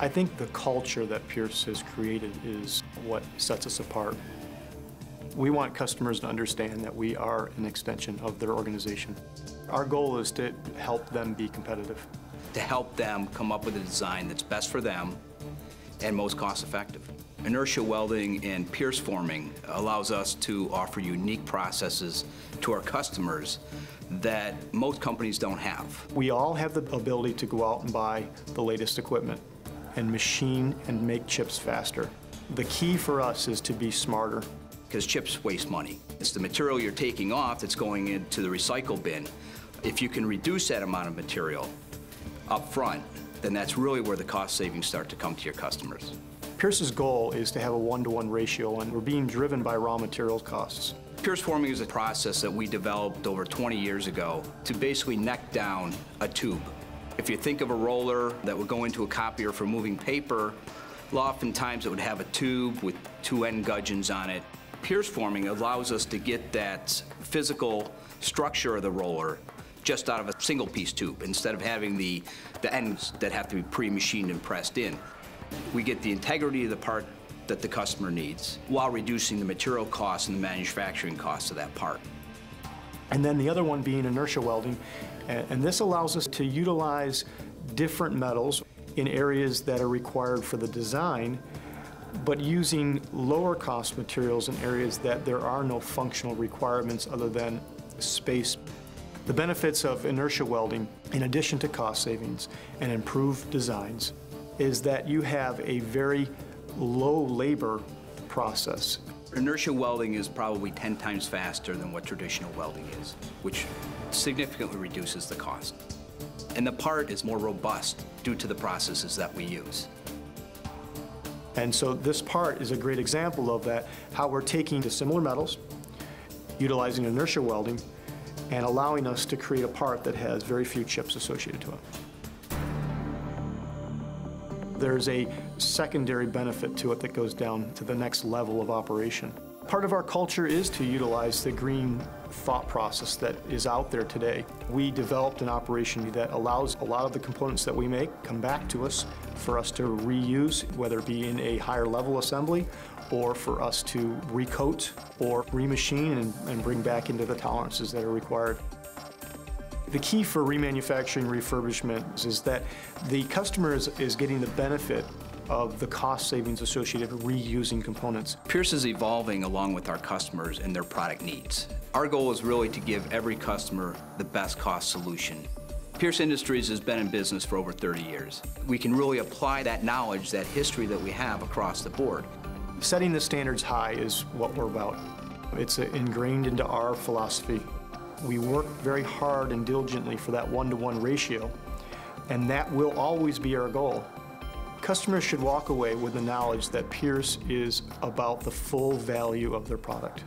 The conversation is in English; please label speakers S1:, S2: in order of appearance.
S1: I think the culture that Pierce has created is what sets us apart. We want customers to understand that we are an extension of their organization. Our goal is to help them be competitive.
S2: To help them come up with a design that's best for them and most cost-effective. Inertia welding and pierce forming allows us to offer unique processes to our customers that most companies don't have.
S1: We all have the ability to go out and buy the latest equipment and machine and make chips faster. The key for us is to be smarter.
S2: Because chips waste money. It's the material you're taking off that's going into the recycle bin. If you can reduce that amount of material up front, then that's really where the cost savings start to come to your customers.
S1: Pierce's goal is to have a 1-to-1 ratio, and we're being driven by raw materials costs.
S2: Pierce forming is a process that we developed over 20 years ago to basically neck down a tube. If you think of a roller that would go into a copier for moving paper, oftentimes it would have a tube with 2 end gudgeons on it. Pierce forming allows us to get that physical structure of the roller just out of a single piece tube instead of having the ends that have to be pre-machined and pressed in. We get the integrity of the part that the customer needs while reducing the material costs and the manufacturing costs of that part.
S1: And then the other one being inertia welding, and this allows us to utilize different metals in areas that are required for the design, but using lower cost materials in areas that there are no functional requirements other than space. The benefits of inertia welding, in addition to cost savings and improved designs, is that you have a very low labor process.
S2: Inertia welding is probably 10 times faster than what traditional welding is, which significantly reduces the cost. And the part is more robust due to the processes that we use.
S1: And so this part is a great example of that, how we're taking the similar metals, utilizing inertia welding, and allowing us to create a part that has very few chips associated to it. There's a secondary benefit to it that goes down to the next level of operation. Part of our culture is to utilize the green thought process that is out there today. We developed an operation that allows a lot of the components that we make come back to us for us to reuse, whether it be in a higher level assembly or for us to recoat or remachine and bring back into the tolerances that are required. The key for remanufacturing refurbishment is that the customer is getting the benefit of the cost savings associated with reusing components.
S2: Pierce is evolving along with our customers and their product needs. Our goal is really to give every customer the best cost solution. Pierce Industries has been in business for over 30 years. We can really apply that knowledge, that history that we have across the board.
S1: Setting the standards high is what we're about. It's ingrained into our philosophy. We work very hard and diligently for that 1-to-1 ratio, and that will always be our goal. Customers should walk away with the knowledge that Pierce is about the full value of their product.